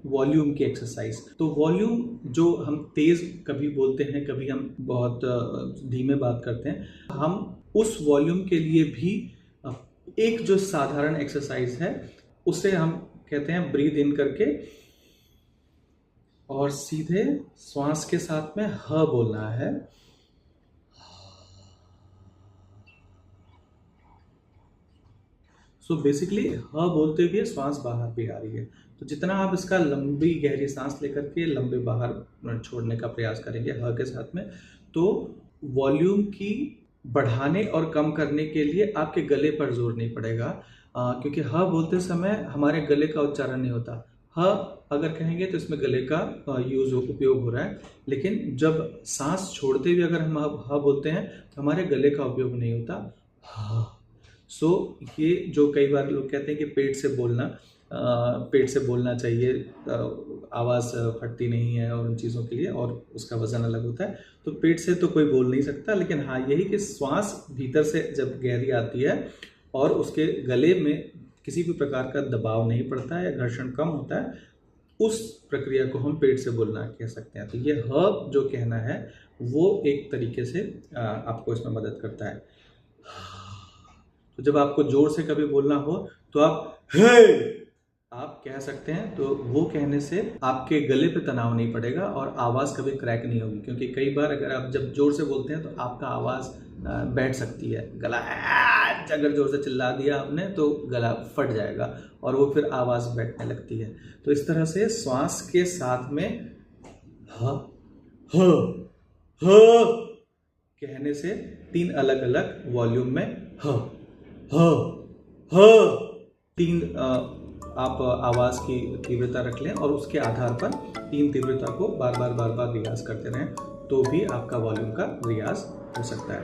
Volume की exercise. तो volume जो हम तेज कभी बोलते हैं, कभी हम बहुत धीमे बात करते हैं, हम उस वॉल्यूम के लिए भी एक जो साधारण एक्सरसाइज है उसे हम कहते हैं ब्रीथ इन करके और सीधे श्वास के साथ में ह बोलना है। सो बेसिकली ह बोलते हुए श्वास बाहर भी आ रही है। तो जितना आप इसका लंबी गहरी सांस लेकर के लंबे बाहर छोड़ने का प्रयास करेंगे ह के साथ में, तो वॉल्यूम की बढ़ाने और कम करने के लिए आपके गले पर जोर नहीं पड़ेगा, क्योंकि ह बोलते समय हमारे गले का उच्चारण नहीं होता। ह अगर कहेंगे तो इसमें गले का उपयोग हो रहा है, लेकिन जब सांस छोड़ते हुए अगर हम ह बोलते हैं तो हमारे गले का उपयोग नहीं होता। सो ये जो कई बार लोग कहते हैं कि पेट से बोलना चाहिए, आवाज़ फटती नहीं है और उन चीज़ों के लिए, और उसका वजन अलग होता है। तो पेट से तो कोई बोल नहीं सकता, लेकिन हाँ यही कि श्वास भीतर से जब गहरी आती है और उसके गले में किसी भी प्रकार का दबाव नहीं पड़ता है या घर्षण कम होता है, उस प्रक्रिया को हम पेट से बोलना कह सकते हैं। तो ये ह जो कहना है वो एक तरीके से आपको इसमें मदद करता है। तो जब आपको जोर से कभी बोलना हो तो आप हे आप कह सकते हैं, तो वो कहने से आपके गले पे तनाव नहीं पड़ेगा और आवाज़ कभी क्रैक नहीं होगी। क्योंकि कई बार अगर आप जब जोर से बोलते हैं तो आपका आवाज़ बैठ सकती है, गला अगर जोर से चिल्ला दिया आपने तो गला फट जाएगा और वो फिर आवाज़ बैठने लगती है। तो इस तरह से श्वास के साथ में ह ह ह कहने से 3 अलग अलग वॉल्यूम में ह ह ह 3 आप आवाज़ की तीव्रता रख लें और उसके आधार पर 3 तीव्रता को बार बार रियाज करते रहें, तो भी आपका वॉल्यूम का रियाज हो सकता है।